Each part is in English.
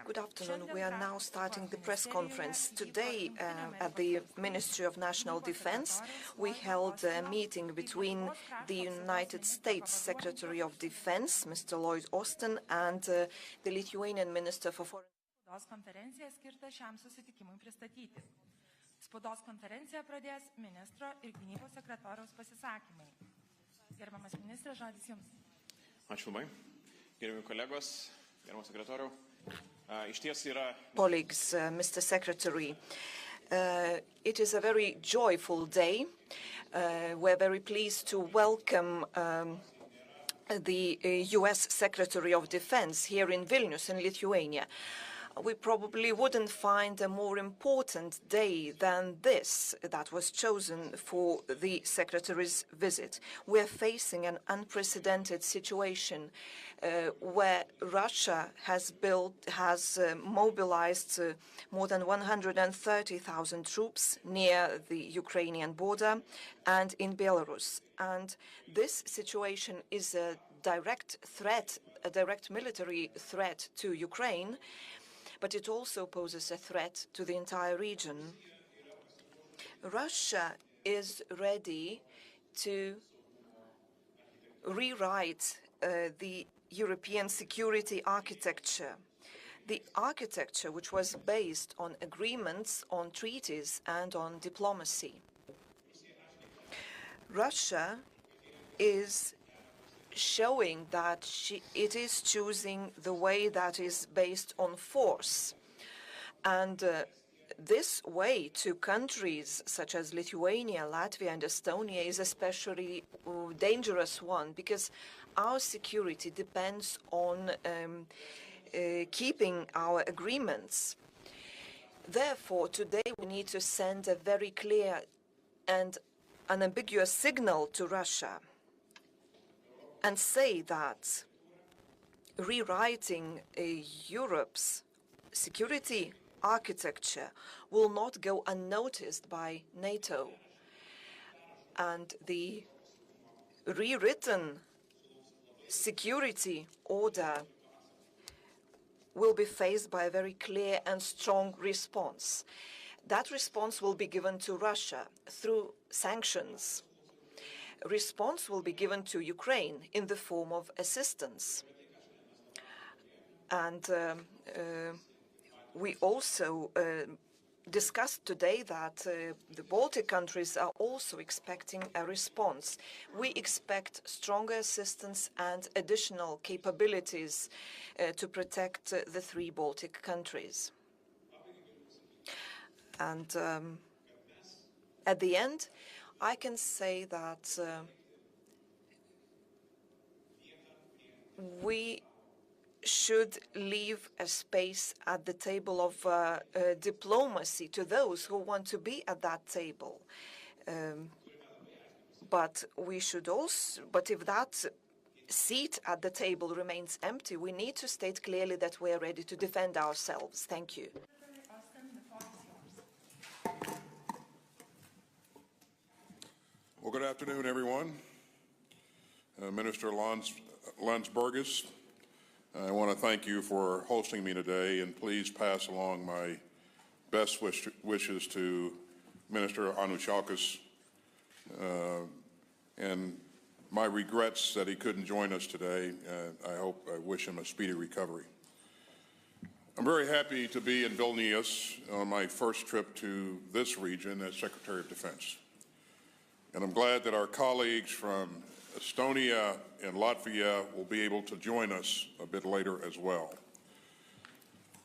Good afternoon. We are now starting the press conference. Today, at the Ministry of National Defense, we held a meeting between the United States Secretary of Defense, Mr. Lloyd J, and the Lithuanian Minister for Foreign Spaudos konferenciją pradės ministro ir gynybos sekretoriaus pasisakymai. Gerbiamas ministrė, žodis jums. Ačiū labai. Gerbiami kolegos, gerbiamas sekretoriau. Išties yra... Colleagues, Mr. Secretary, it is a very joyful day. We're very pleased to welcome the U.S. Secretary of Defense here in Vilnius, in Lithuania. We probably wouldn't find a more important day than this that was chosen for the Secretary's visit. We're facing an unprecedented situation where Russia has mobilized more than 130,000 troops near the Ukrainian border and in Belarus. And this situation is a direct threat, a direct military threat to Ukraine, but it also poses a threat to the entire region. Russia is ready to rewrite the European security architecture, the architecture which was based on agreements, on treaties, and on diplomacy. Russia is showing that it is choosing the way that is based on force. And this way to countries such as Lithuania, Latvia, and Estonia is especially dangerous one, because our security depends on keeping our agreements. Therefore, today we need to send a very clear and unambiguous signal to Russia and say that rewriting Europe's security architecture will not go unnoticed by NATO. And the rewritten security order will be faced by a very clear and strong response. That response will be given to Russia through sanctions. Response will be given to Ukraine in the form of assistance. And we also discussed today that the Baltic countries are also expecting a response. We expect stronger assistance and additional capabilities to protect the three Baltic countries. And at the end, I can say that we should leave a space at the table of diplomacy to those who want to be at that table. But we should also, but if that seat at the table remains empty, we need to state clearly that we are ready to defend ourselves. Thank you. Well, good afternoon, everyone. Minister Landsbergis, I want to thank you for hosting me today, and please pass along my best wishes to Minister Anušauskas and my regrets that he couldn't join us today. I wish him a speedy recovery. I'm very happy to be in Vilnius on my first trip to this region as Secretary of Defense. And I'm glad that our colleagues from Estonia and Latvia will be able to join us a bit later as well.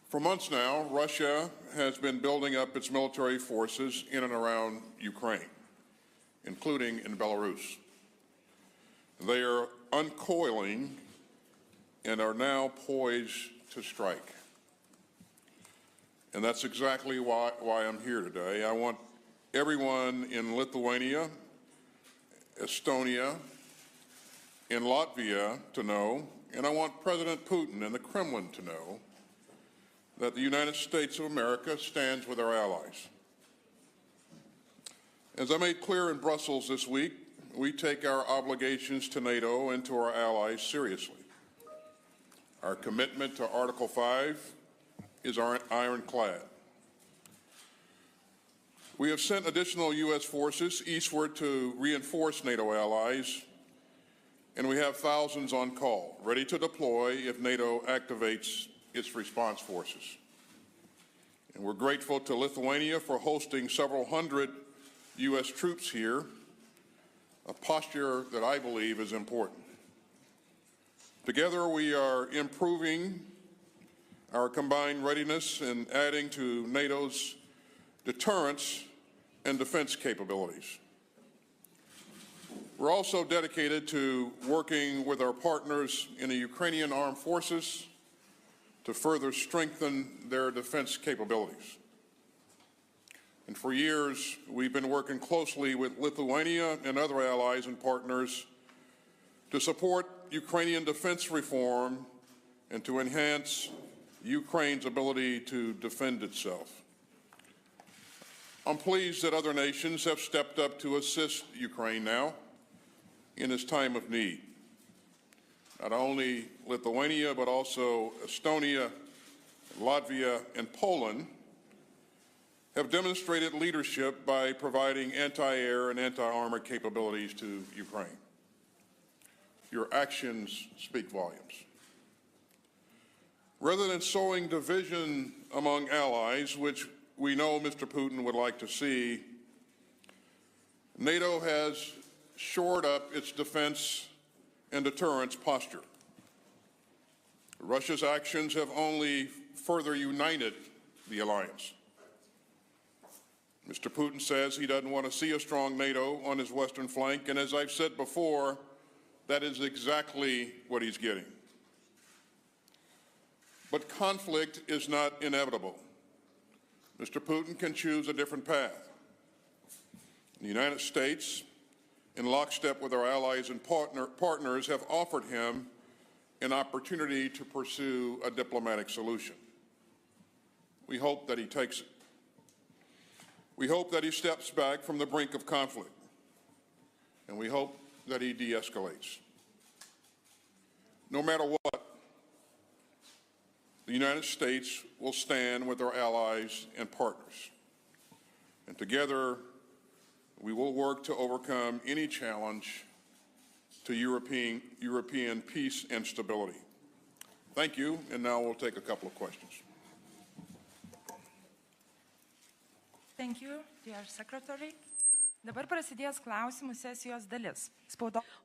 For months now, Russia has been building up its military forces in and around Ukraine, including in Belarus. They are uncoiling and are now poised to strike. And that's exactly why I'm here today. I want everyone in Lithuania, Estonia, in Latvia to know, and I want President Putin and the Kremlin to know, that the United States of America stands with our allies. As I made clear in Brussels this week, we take our obligations to NATO and to our allies seriously. Our commitment to Article 5 is ironclad. We have sent additional U.S. forces eastward to reinforce NATO allies, and we have thousands on call, ready to deploy if NATO activates its response forces. And we're grateful to Lithuania for hosting several hundred U.S. troops here, a posture that I believe is important. Together, we are improving our combined readiness and adding to NATO's deterrence and defense capabilities. We're also dedicated to working with our partners in the Ukrainian armed forces to further strengthen their defense capabilities. And for years, we've been working closely with Lithuania and other allies and partners to support Ukrainian defense reform and to enhance Ukraine's ability to defend itself. I'm pleased that other nations have stepped up to assist Ukraine now in its time of need. Not only Lithuania, but also Estonia, Latvia, and Poland have demonstrated leadership by providing anti-air and anti-armor capabilities to Ukraine. Your actions speak volumes. Rather than sowing division among allies, which we know Mr. Putin would like to see, NATO has shored up its defense and deterrence posture. Russia's actions have only further united the alliance. Mr. Putin says he doesn't want to see a strong NATO on his western flank, and as I've said before, that is exactly what he's getting. But conflict is not inevitable. Mr. Putin can choose a different path. The United States, in lockstep with our allies and partners, have offered him an opportunity to pursue a diplomatic solution. We hope that he takes it. We hope that he steps back from the brink of conflict, and we hope that he de-escalates. No matter what, the United States will stand with our allies and partners, and together we will work to overcome any challenge to European peace and stability. Thank you, and now we'll take a couple of questions. Thank you, dear Secretary. Dabar prasidės klausimų sesijos dalis.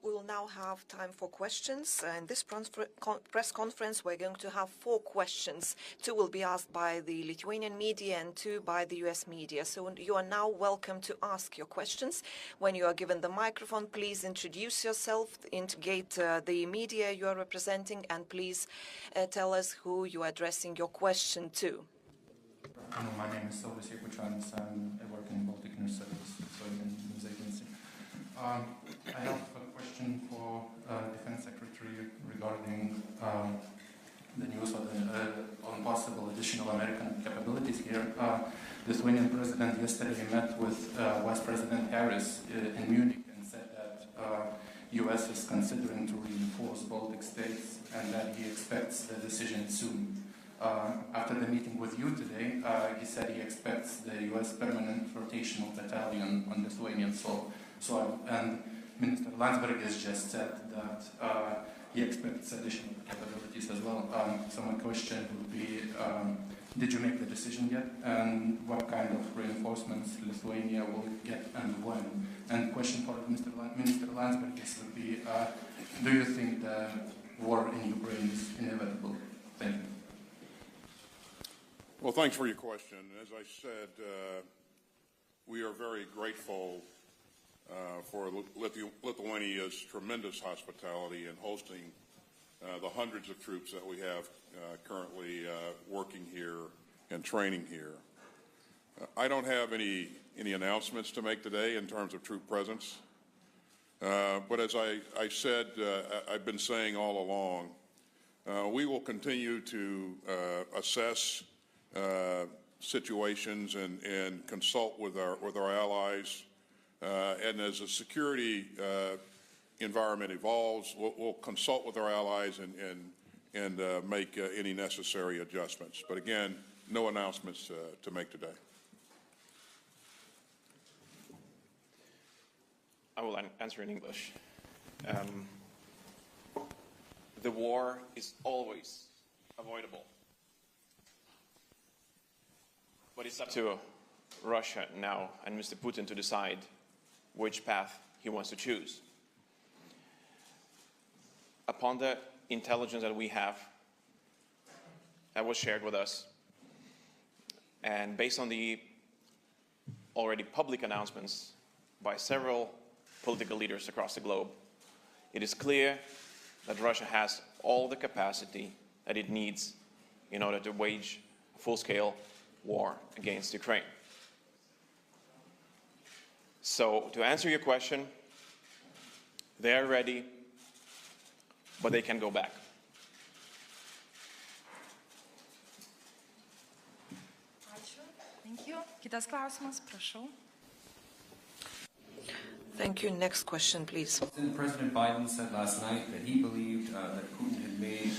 We will now have time for questions. In this press conference, we're going to have 4 questions. 2 will be asked by the Lithuanian media and 2 by the US media. So you are now welcome to ask your questions. When you are given the microphone, please introduce yourself, indicate the media you are representing, and please tell us who you are addressing your question to. My name is Silvas Yakuchanis. I work in Baltic News Service, Lithuanian news agency. I have a question for Defense Secretary regarding the news on possible additional American capabilities here. Lithuanian President yesterday met with Vice President Harris in Munich and said that U.S. is considering to reinforce Baltic states and that he expects the decision soon. After the meeting with you today, he said he expects the U.S. permanent rotational battalion on Lithuanian soil. And Minister Landsberg has just said that he expects additional capabilities as well. So my question would be, did you make the decision yet? And what kind of reinforcements Lithuania will get and when? And question for Minister Landsberg would be, do you think the war in Ukraine is inevitable? Thank you. Well, thanks for your question. As I said, we are very grateful for Lithuania's tremendous hospitality in hosting the hundreds of troops that we have currently working here and training here. I don't have any announcements to make today in terms of troop presence, but as I said, I've been saying all along, we will continue to assess situations and consult with our allies, and as the security environment evolves, we'll consult with our allies and make any necessary adjustments. But again, no announcements to make today. I will answer in English. The war is always avoidable. But it's up to Russia now and Mr. Putin to decide which path he wants to choose. Upon the intelligence that we have, that was shared with us, and based on the already public announcements by several political leaders across the globe, it is clear that Russia has all the capacity that it needs in order to wage a full-scale war against Ukraine. So, to answer your question, they are ready, but they can go back. Ačiū. Thank you. Kitas klausimas, prašau. Thank you. Next question, please. President Biden said last night that he believed that Putin had made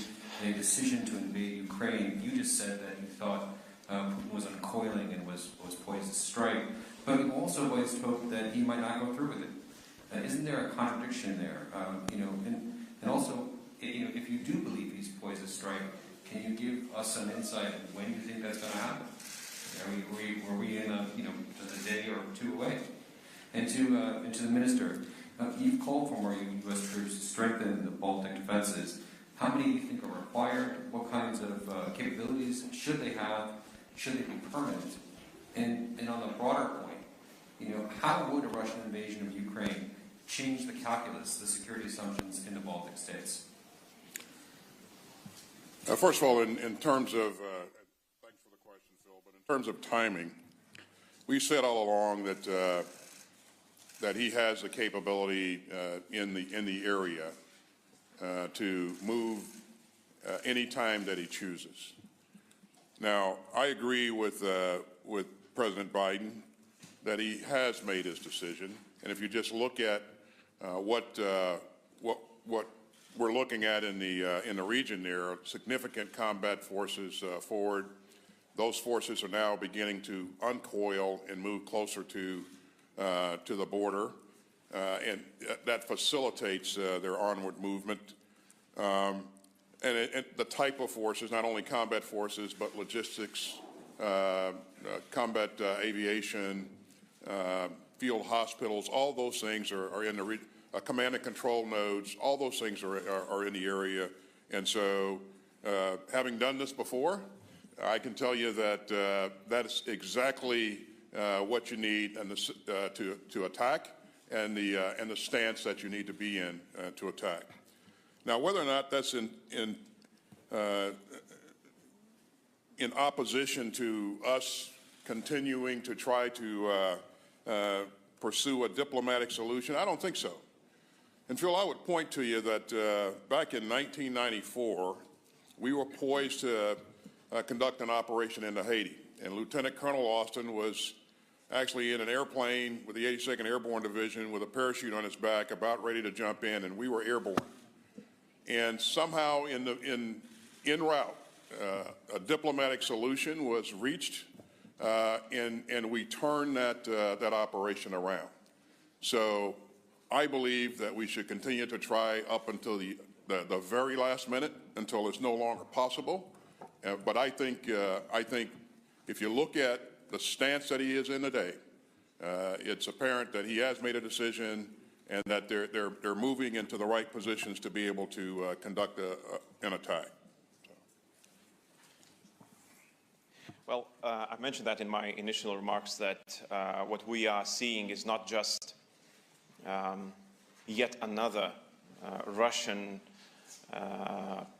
a decision to invade Ukraine. You just said that you thought Putin was uncoiling and was poised to strike, but you also voiced hope that he might not go through with it. Isn't there a contradiction there? And also, if you do believe he's poised to strike, can you give us some insight on when you think that's going to happen? Were we in just a day or two away? And to the minister, you've called for more U.S. troops to strengthen the Baltic defenses. How many do you think are required? What kinds of capabilities should they have? Should they be permanent? And on the broader point, how would a Russian invasion of Ukraine change the calculus, the security assumptions in the Baltic states? First of all, in terms of, thanks for the question, Phil, but in terms of timing, we said all along that he has the capability in the area to move any time that he chooses. Now, I agree with President Biden that he has made his decision, and if you just look at what we're looking at in the region there, significant combat forces forward. Those forces are now beginning to uncoil and move closer to the border, and that facilitates their onward movement. And the type of forces, not only combat forces, but logistics, combat aviation, field hospitals, all those things are in the command and control nodes, all those things are in the area. And so, having done this before, I can tell you that that is exactly what you need and to attack, and the stance that you need to be in to attack. Now, whether or not that's in opposition to us continuing to try to pursue a diplomatic solution, I don't think so. And Phil, I would point to you that back in 1994, we were poised to conduct an operation into Haiti, and Lieutenant Colonel Austin was actually in an airplane with the 82nd Airborne Division with a parachute on his back, about ready to jump in, and we were airborne. And somehow en route, a diplomatic solution was reached, and we turned that operation around. So I believe that we should continue to try up until the very last minute, until it's no longer possible. But I think if you look at the stance that he is in today, it's apparent that he has made a decision, and that they're moving into the right positions to be able to conduct an attack. Well, I mentioned that in my initial remarks, that what we are seeing is not just yet another Russian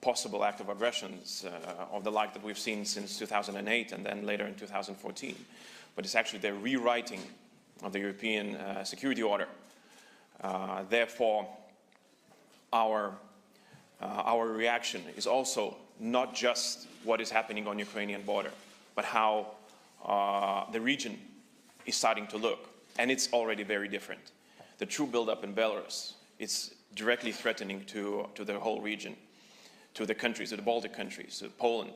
possible act of aggressions of the like that we've seen since 2008 and then later in 2014, but it's actually the rewriting of the European security order. Therefore, our reaction is also not just what is happening on the Ukrainian border, but how the region is starting to look, and it's already very different. The troop buildup in Belarus is directly threatening to the whole region. to the countries, to the Baltic countries, to Poland.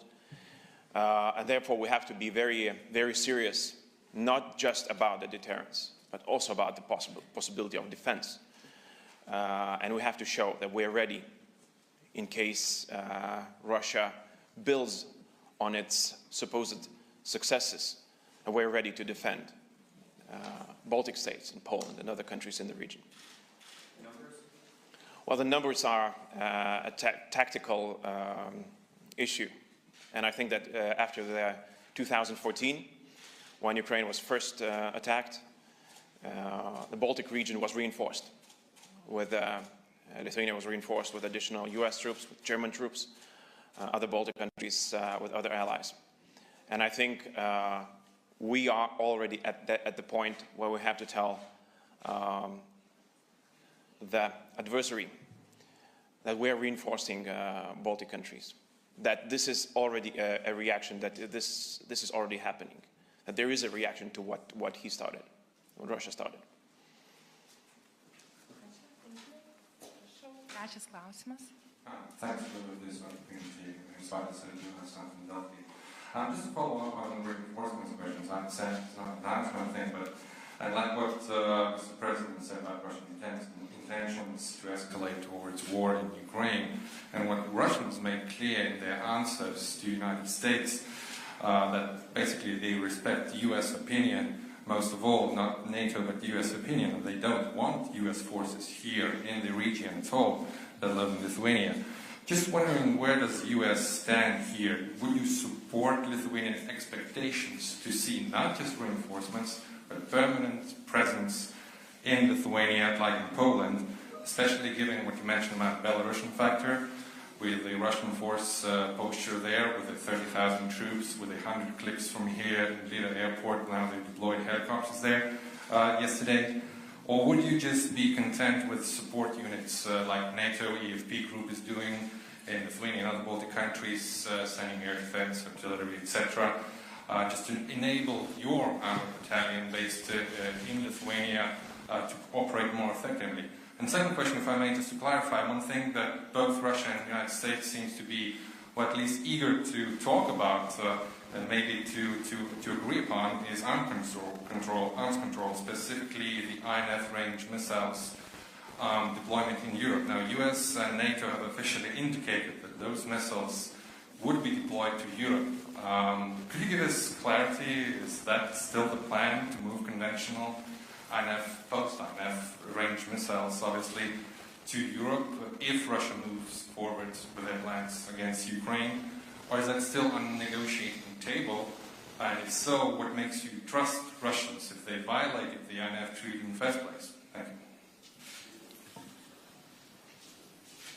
And therefore, we have to be very, very serious, not just about the deterrence, but also about the possibility of defense. And we have to show that we're ready in case Russia builds on its supposed successes, and we're ready to defend Baltic states and Poland and other countries in the region. Numbers? Well, the numbers are a tactical issue. And I think that after the 2014, when Ukraine was first attacked, the Baltic region was reinforced. Lithuania was reinforced with additional US troops, with German troops, other Baltic countries with other allies. And I think we are already at the point where we have to tell the adversary that we're reinforcing Baltic countries, that this is already a reaction, that this is already happening, that there is a reaction to what he started, what Russia started. Trečias klausimas. Thanks for this opportunity. Something healthy. Just to follow up on reinforcement questions, I said it's not an announcement thing, but I like what Mr. President said about Russian intentions to escalate towards war in Ukraine, and what Russians made clear in their answers to the United States, that basically they respect U.S. opinion, most of all, not NATO, but U.S. opinion, and they don't want U.S. forces here in the region at all, let alone Lithuania. Just wondering, where does the U.S. stand here? Would you support Lithuania's expectations to see not just reinforcements, but permanent presence in Lithuania, like in Poland, especially given what you mentioned about the Belarusian factor, with the Russian force posture there, with the 30,000 troops, with 100 clicks from here in Lida airport, now they deployed helicopters there yesterday? Or would you just be content with support units like NATO, EFP group is doing in Lithuania and other Baltic countries, sending air defense, artillery, etc., just to enable your armored battalion based in Lithuania to operate more effectively? And second question, if I may, just to clarify, one thing that both Russia and the United States seems to be, or at least eager to talk about, and maybe to agree upon, is arms control, specifically the INF range missiles deployment in Europe. Now, US and NATO have officially indicated that those missiles would be deployed to Europe. Could you give us clarity? Is that still the plan, to move conventional INF, post-INF range missiles, obviously, to Europe if Russia moves forward with their plans against Ukraine? Or is that still on the negotiating table? And if so, what makes you trust Russians if they violated the INF treaty in the first place? Thank you.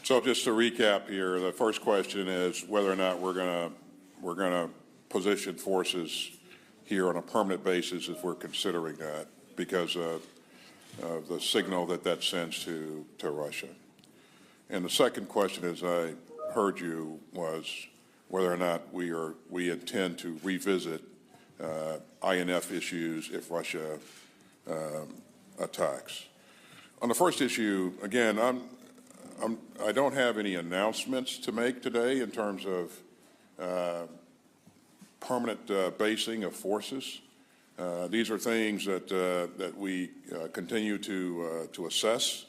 So just to recap here, the first question is whether or not we're going to position forces here on a permanent basis if we're considering that, because of the signal that sends to Russia. And the second question, as I heard you, was whether or not we intend to revisit INF issues if Russia attacks. On the first issue, again, I don't have any announcements to make today in terms of permanent basing of forces. These are things that we continue to assess.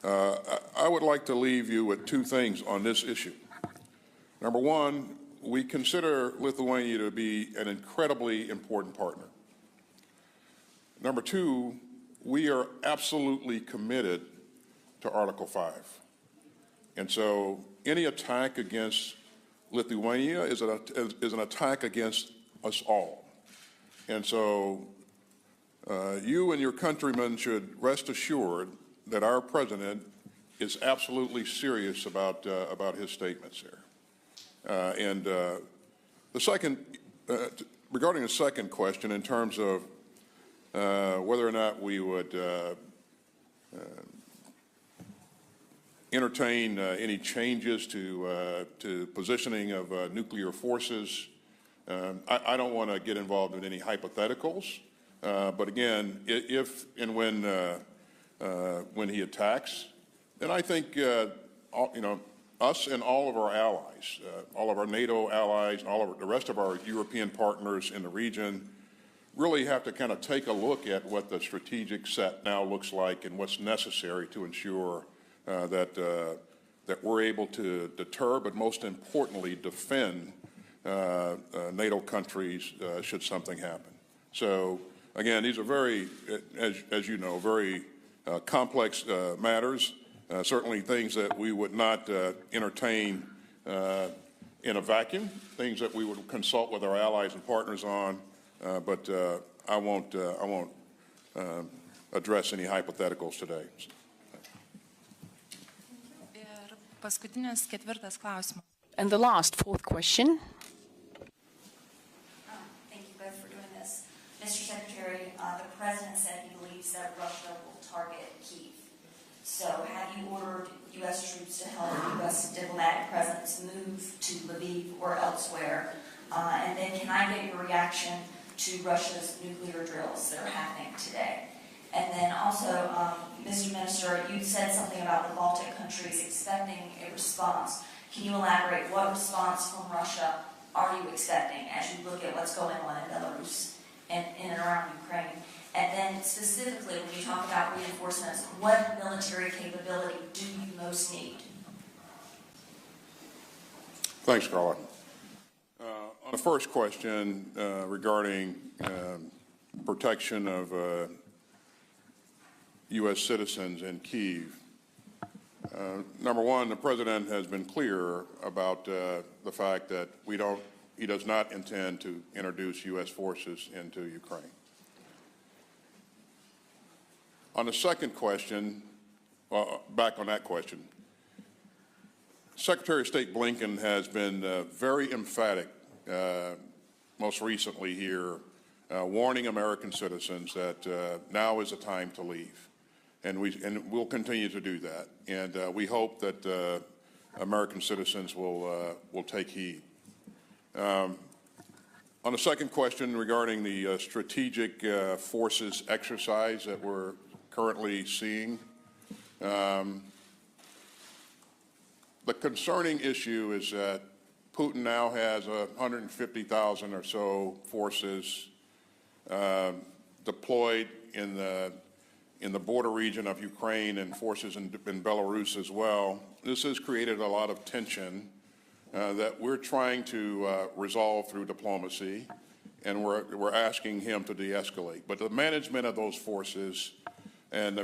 I would like to leave you with two things on this issue. Number one, we consider Lithuania to be an incredibly important partner. Number two, we are absolutely committed to Article 5. And so any attack against Lithuania is an attack against us all. And so you and your countrymen should rest assured that our president is absolutely serious about his statements here. And the second, regarding the second question, in terms of whether or not we would entertain any changes to positioning of nuclear forces, I don't want to get involved in any hypotheticals. But again, if and when he attacks, then I think us and all of our allies, all of our NATO allies, and all of the rest of our European partners in the region really have to kind of take a look at what the strategic set now looks like and what's necessary to ensure that we're able to deter, but most importantly, defend NATO countries should something happen. So, again, these are very, as you know, very complex matters, certainly things that we would not entertain in a vacuum, things that we would consult with our allies and partners on, but I won't address any hypotheticals today. Ir paskutinis ketvirtas klausimas. And the last, fourth question. Thank you both for doing this. Mr. Secretary, the President said he believes that Russia will target Kyiv. So have you ordered U.S. troops to help U.S. diplomatic presence move to Lviv or elsewhere? And then can I get your reaction to Russia's nuclear drills that are happening today? And then also, Mr. Minister, you said something about the Baltic countries expecting a response. Can you elaborate what response from Russia are you expecting as you look at what's going on in Belarus and in and around Ukraine? And then specifically, when you talk about reinforcements, what military capability do you most need? Thanks, Carla. On the first question regarding protection of U.S. citizens in Kyiv, number one, the President has been clear about the fact that he does not intend to introduce U.S. forces into Ukraine. On the second question, back on that question, Secretary of State Blinken has been very emphatic, most recently here, warning American citizens that now is the time to leave. And we'll continue to do that. And we hope that American citizens will take heed. On the second question regarding the strategic forces exercise that we're currently seeing, the concerning issue is that Putin now has 150,000 or so forces deployed in the border region of Ukraine and forces in Belarus as well. This has created a lot of tension that we're trying to resolve through diplomacy, and we're asking him to de-escalate. But the management of those forces and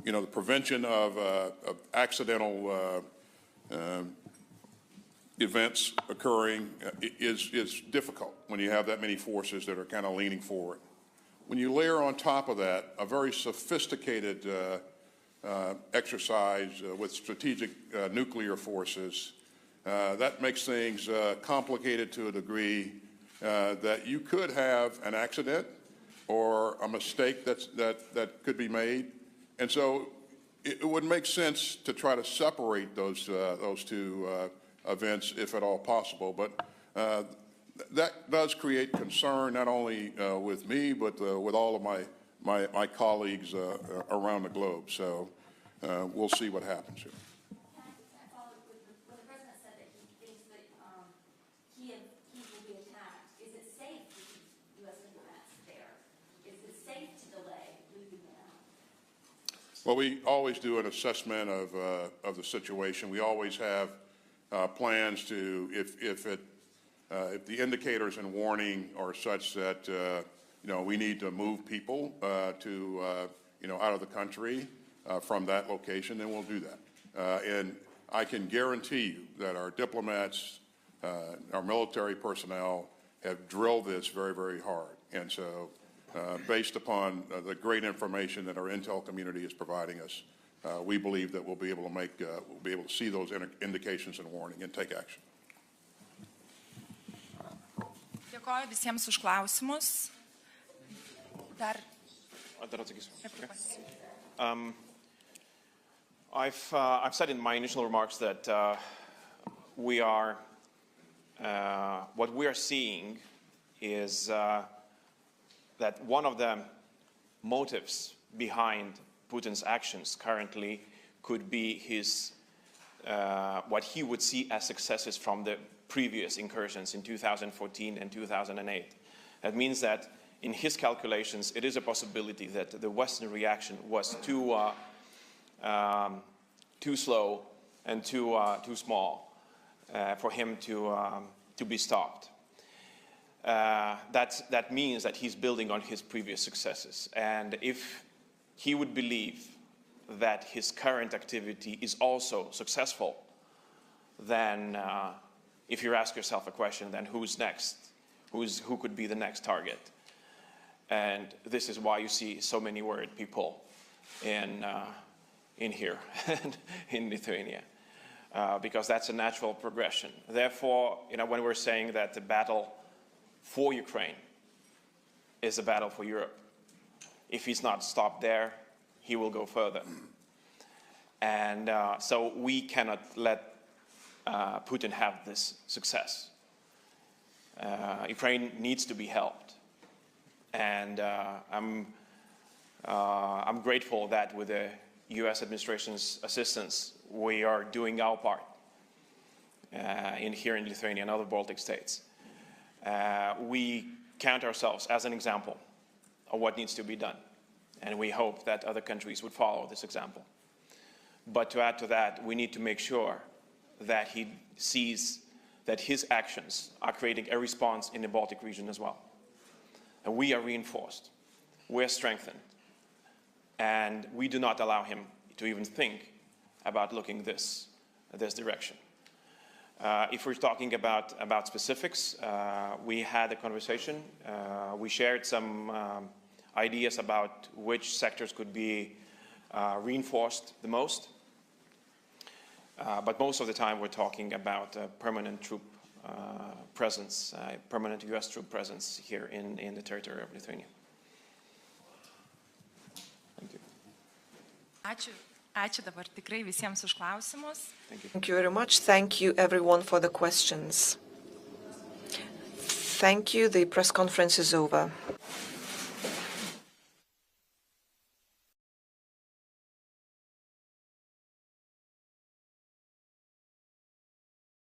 you know, the prevention of accidental events occurring is difficult when you have that many forces that are kind of leaning forward. When you layer on top of that a very sophisticated exercise with strategic nuclear forces, that makes things complicated to a degree that you could have an accident or a mistake that could be made. And so it would make sense to try to separate those two events if at all possible. But that does create concern not only with me, but with all of my colleagues around the globe. So we'll see what happens here. Well, we always do an assessment of the situation. We always have plans to, if the indicators and warning are such that you know, we need to move people to you know, out of the country from that location, then we'll do that. And I can guarantee you that our diplomats, our military personnel have drilled this very, very hard. And so, based upon the great information that our intel community is providing us, we believe that we'll be able to see those indications and warning and take action. Dėkoju visiems už klausimus. I've said in my initial remarks that what we are seeing is that one of the motives behind Putin's actions currently could be his what he would see as successes from the previous incursions in 2014 and 2008. That means that in his calculations, it is a possibility that the Western reaction was too slow and too small for him to be stopped. That means that he's building on his previous successes. And if he would believe that his current activity is also successful, then if you ask yourself a question, then who's next? Who could be the next target? And this is why you see so many worried people in here, in Lithuania, because that's a natural progression. Therefore, when we're saying that the battle for Ukraine is a battle for Europe, if he's not stopped there, he will go further. And so we cannot let Putin have this success. Ukraine needs to be helped. And I'm grateful that with the US administration's assistance, we are doing our part here in Lithuania and other Baltic states. We count ourselves as an example of what needs to be done. And we hope that other countries would follow this example. But to add to that, we need to make sure that he sees that his actions are creating a response in the Baltic region as well. And we are reinforced, we're strengthened, and we do not allow him to even think about looking this direction. If we're talking about specifics, we had a conversation. We shared some ideas about which sectors could be reinforced the most. But most of the time we're talking about permanent troop presence, permanent US troop presence here in the territory of Lithuania. Thank you. Ačiū dabar tikrai visiems už klausimus. Thank you very much. Thank you everyone for the questions. Thank you. The press conference is over.